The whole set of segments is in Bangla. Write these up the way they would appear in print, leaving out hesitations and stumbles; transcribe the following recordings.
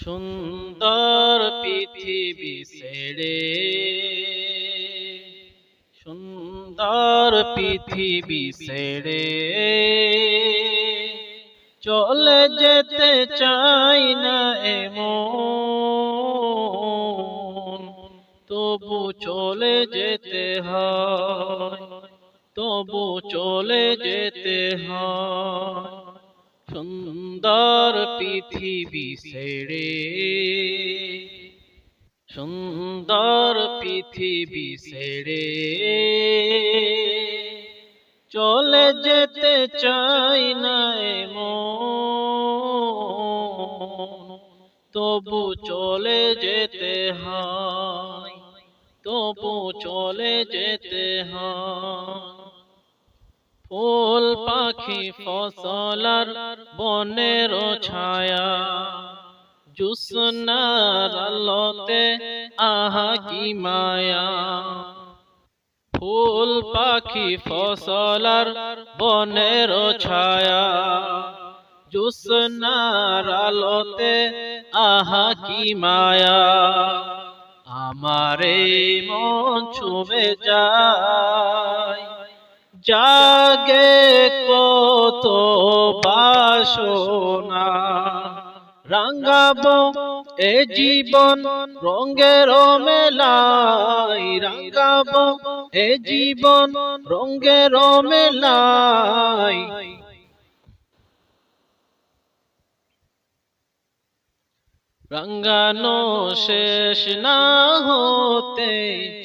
সুন্দর পৃথিবী ছেড়ে, সুন্দর পৃথিবী ছেড়ে চলে যেতে চাই না এমন, তবু চলে যেতে হয়, তবু চলে যেতে হয়। সুন্দর পৃথিবী ছেড়ে, সুন্দর পৃথিবী ছেড়ে চলে যেতে চাই না এমন, তবু চলে যেতে হয়, তবু চলে যেতে হয়। ফুল পাখি ফসলার বনের ছায়া, জোছনার আলোতে আহা কি মায়া। ফুল পাখি ফসলার বনের ছায়া, জোছনার আলোতে আহা কি মায়া। আমারে মন ছুঁয়ে যায়, জাগে কত বাসনা। রাঙাবো এ জীবন রঙের মেলায়, রাঙাবো এ জীবন রঙের মেলায়। রাঙানো শেষ না হতে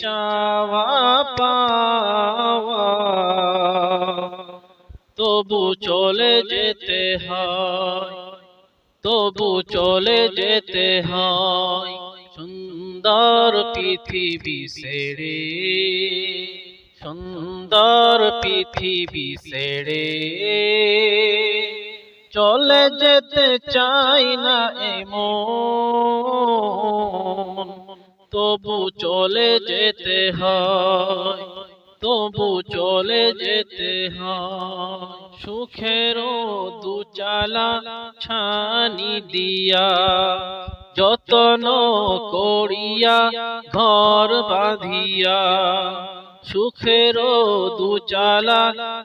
চাওয়া পাওয়া, তবু চলে যেতে হয়, তবু চলে যেতে হয়। সুন্দর পৃথিবী ছেড়ে, সুন্দর পৃথিবী ছেড়ে চলে যেতে চাই না এমন, তবু চলে যেতে হয়, তবু চলে যেতে হয়। সুখেরও দুচালা ছানি দিয়া, যতন করিয়া ঘর বাঁধিয়া। সুখেরও দুচালা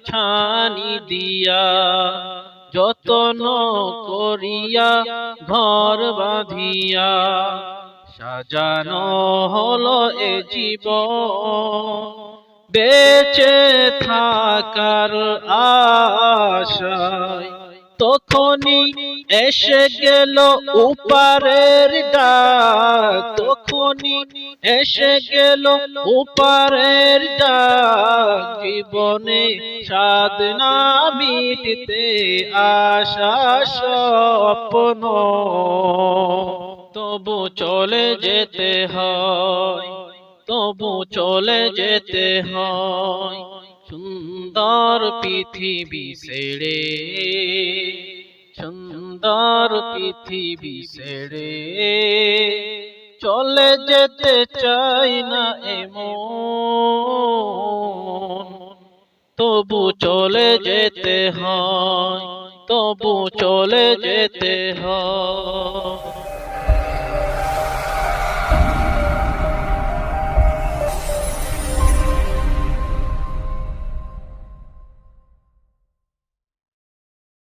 ছানি দিয়া, যতন করিয়া ঘর বাঁধিয়া। সাজানো হলো এ জীবন বেঁচে থাকার আশায়, তখনই এসে গেল উপারের ডাক, তখনই এসে গেল উপারের ডাক। জীবনে স্বাদ না মিটতে আশা স্বপ্ন, তবু চলে যেতে হয়, তবু চলে যেতে হয়। সুন্দর পৃথিবী ছেড়ে, সুন্দর পৃথিবী ছেড়ে চলে যেতে চাই না এমন, তবু চলে যেতে হয়, তবু চলে যেতে হয়।